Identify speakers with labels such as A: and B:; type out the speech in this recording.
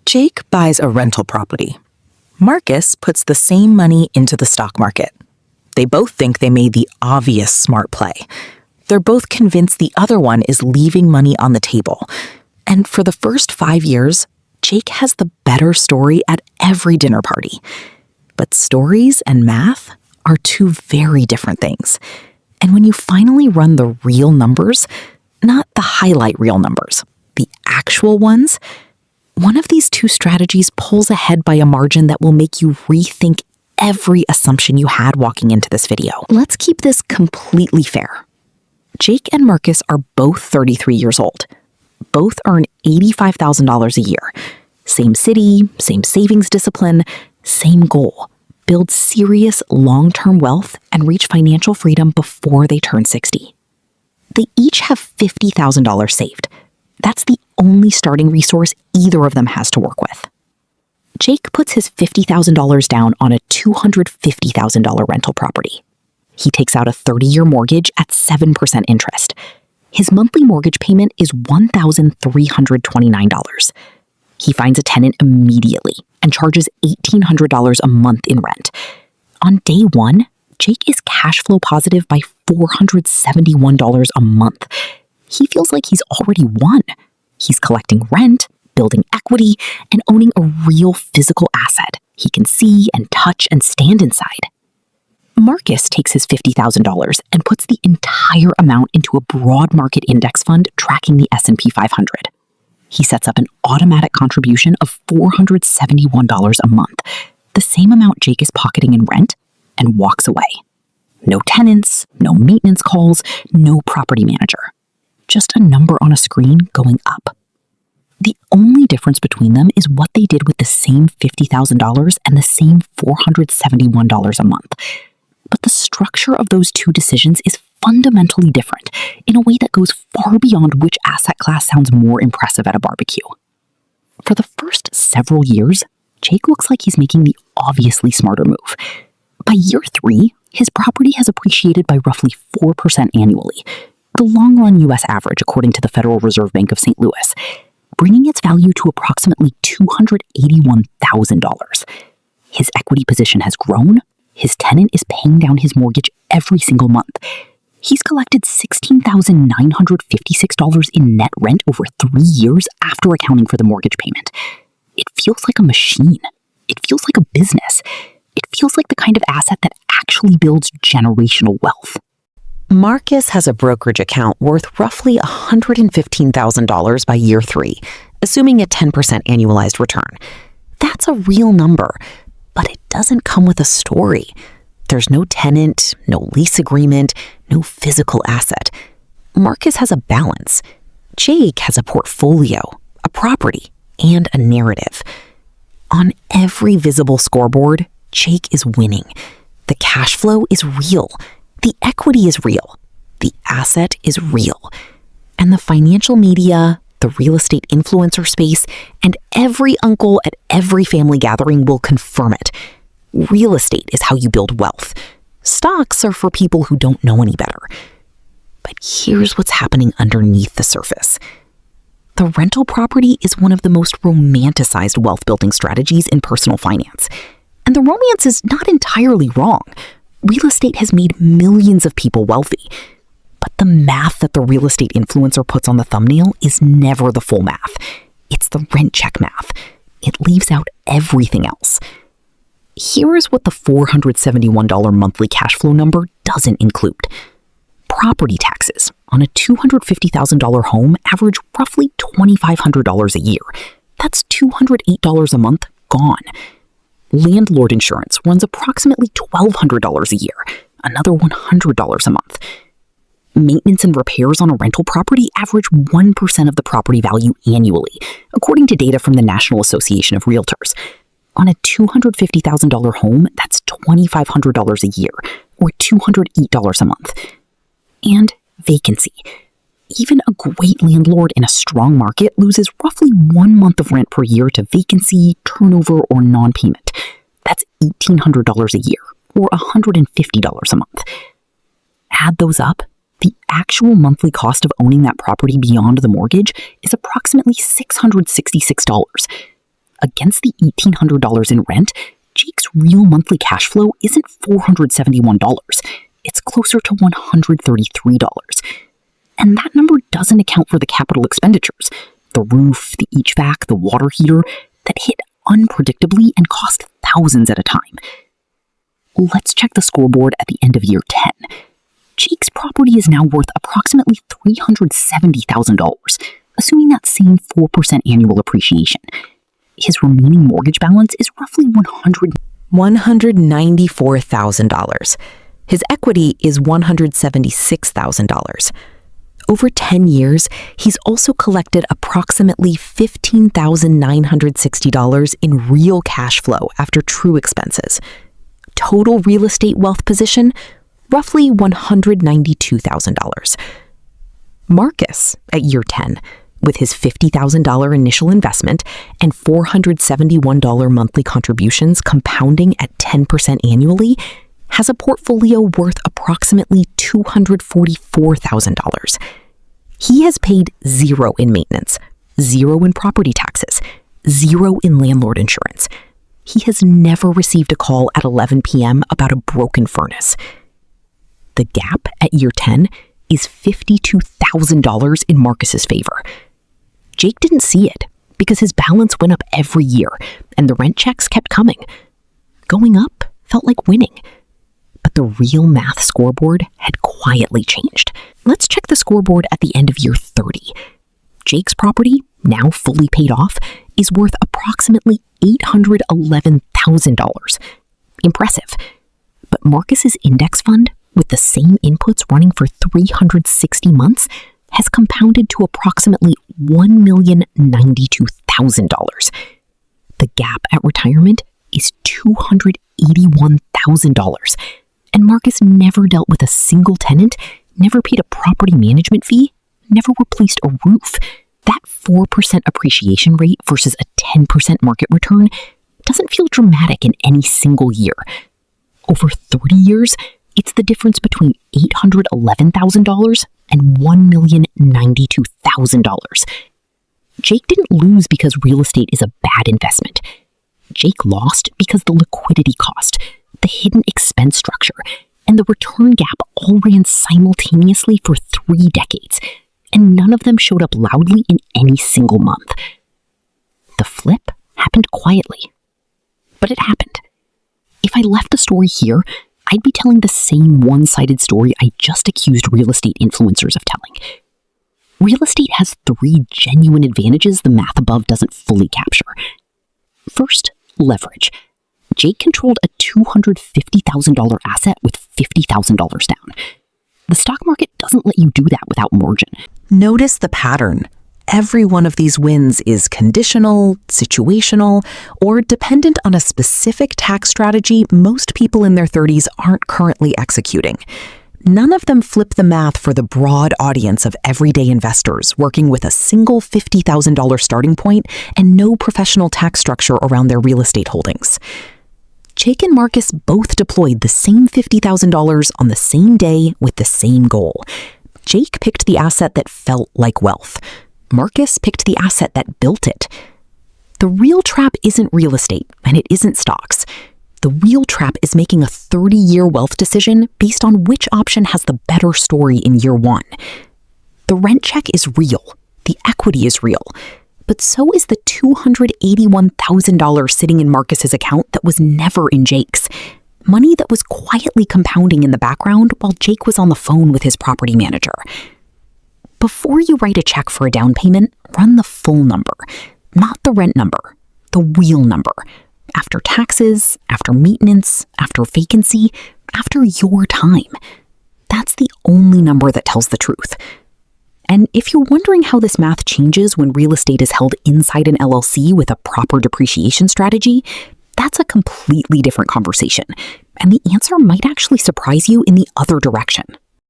A: Jake buys a rental property. Marcus puts the same money into the stock market. They both think they made the obvious smart play. They're both convinced the other one is leaving money on the table. And for the first 5 years, Jake has the better story at every dinner party. But stories and math are two very different things. And when you finally run the real numbers, not the highlight reel numbers, the actual ones, one of these two strategies pulls ahead by a margin that will make you rethink every assumption you had walking into this video. Let's keep this completely fair. Jake and Marcus are both 33 years old. Both earn $85,000 a year. Same city, same savings discipline, same goal. Build serious long-term wealth and reach financial freedom before they turn 60. They each have $50,000 saved. That's the only starting resource either of them has to work with. Jake puts his $50,000 down on a $250,000 rental property. He takes out a 30-year mortgage at 7% interest. His monthly mortgage payment is $1,329. He finds a tenant immediately and charges $1,800 a month in rent. On day one, Jake is cash flow positive by $471 a month. He feels like he's already won. He's collecting rent, building equity, and owning a real physical asset he can see and touch and stand inside. Marcus takes his $50,000 and puts the entire amount into a broad market index fund tracking the S&P 500. He sets up an automatic contribution of $471 a month, the same amount Jake is pocketing in rent, and walks away. No tenants, no maintenance calls, no property manager. Just a number on a screen going up. The only difference between them is what they did with the same $50,000 and the same $471 a month. But the structure of those two decisions is fundamentally different in a way that goes far beyond which asset class sounds more impressive at a barbecue. For the first several years, Jake looks like he's making the obviously smarter move. By year 3, his property has appreciated by roughly 4% annually, the long-run U.S. average according to the Federal Reserve Bank of St. Louis, bringing its value to approximately $281,000. His equity position has grown. His tenant is paying down his mortgage every single month. He's collected $16,956 in net rent over 3 years after accounting for the mortgage payment. It feels like a machine. It feels like a business. It feels like the kind of asset that actually builds generational wealth. Marcus has a brokerage account worth roughly $115,000 by year 3, assuming a 10% annualized return. That's a real number, but it doesn't come with a story. There's no tenant, no lease agreement, no physical asset. Marcus has a balance. Jake has a portfolio, a property, and a narrative. On every visible scoreboard, Jake is winning. The cash flow is real. The equity is real. The asset is real. And the financial media, the real estate influencer space, and every uncle at every family gathering will confirm it. Real estate is how you build wealth. Stocks are for people who don't know any better. But here's what's happening underneath the surface. The rental property is one of the most romanticized wealth-building strategies in personal finance. And the romance is not entirely wrong. Real estate has made millions of people wealthy. But the math that the real estate influencer puts on the thumbnail is never the full math. It's the rent check math. It leaves out everything else. Here is what the $471 monthly cash flow number doesn't include. Property taxes on a $250,000 home average roughly $2,500 a year. That's $208 a month gone. Landlord insurance runs approximately $1,200 a year, another $100 a month. Maintenance and repairs on a rental property average 1% of the property value annually, according to data from the National Association of Realtors. On a $250,000 home, that's $2,500 a year, or $208 a month. And vacancy. Even a great landlord in a strong market loses roughly 1 month of rent per year to vacancy, turnover, or non-payment. That's $1,800 a year, or $150 a month. Add those up, the actual monthly cost of owning that property beyond the mortgage is approximately $666. against the $1,800 in rent, Jake's real monthly cash flow isn't $471. It's closer to $133. And that number doesn't account for the capital expenditures, the roof, the HVAC, the water heater, that hit unpredictably and cost thousands at a time. Let's check the scoreboard at the end of year 10. Jake's property is now worth approximately $370,000, assuming that same 4% annual appreciation. His remaining mortgage balance is roughly
B: $194,000. His equity is $176,000. Over 10 years, he's also collected approximately $15,960 in real cash flow after true expenses. Total real estate wealth position, roughly $192,000. Marcus, at year 10, with his $50,000 initial investment and $471 monthly contributions compounding at 10% annually, has a portfolio worth approximately $244,000. He has paid $0 in maintenance, $0 in property taxes, $0 in landlord insurance. He has never received a call at 11 p.m. about a broken furnace. The gap at year 10 is $52,000 in Marcus's favor. Jake didn't see it because his balance went up every year and the rent checks kept coming. Going up felt like winning. But the real math scoreboard had quietly changed. Let's check the scoreboard at the end of year 30. Jake's property, now fully paid off, is worth approximately $811,000. Impressive. But Marcus's index fund, with the same inputs running for 360 months, has compounded to approximately $1,092,000. The gap at retirement is $281,000. And Marcus never dealt with a single tenant, never paid a property management fee, never replaced a roof. That 4% appreciation rate versus a 10% market return doesn't feel dramatic in any single year. Over 30 years, it's the difference between $811,000 and $1,092,000. Jake didn't lose because real estate is a bad investment. Jake lost because the liquidity cost, the hidden expense structure, and the return gap all ran simultaneously for 3 decades, and none of them showed up loudly in any single month. The flip happened quietly, but it happened. If I left the story here, I'd be telling the same one-sided story I just accused real estate influencers of telling. Real estate has 3 genuine advantages the math above doesn't fully capture. First, leverage. Jake controlled a $250,000 asset with $50,000 down. The stock market doesn't let you do that without margin. Notice the pattern. Every one of these wins is conditional, situational, or dependent on a specific tax strategy most people in their 30s aren't currently executing. None of them flip the math for the broad audience of everyday investors working with a single $50,000 starting point and no professional tax structure around their real estate holdings. Jake and Marcus both deployed the same $50,000 on the same day with the same goal. Jake picked the asset that felt like wealth. Marcus picked the asset that built it. The real trap isn't real estate, and it isn't stocks. The real trap is making a 30-year wealth decision based on which option has the better story in year 1. The rent check is real. The equity is real. But so is the $281,000 sitting in Marcus's account that was never in Jake's. Money that was quietly compounding in the background while Jake was on the phone with his property manager. Before you write a check for a down payment, run the full number, not the rent number, the real number. After taxes, after maintenance, after vacancy, after your time. That's the only number that tells the truth. And if you're wondering how this math changes when real estate is held inside an LLC with a proper depreciation strategy, that's a completely different conversation. And the answer might actually surprise you in the other direction.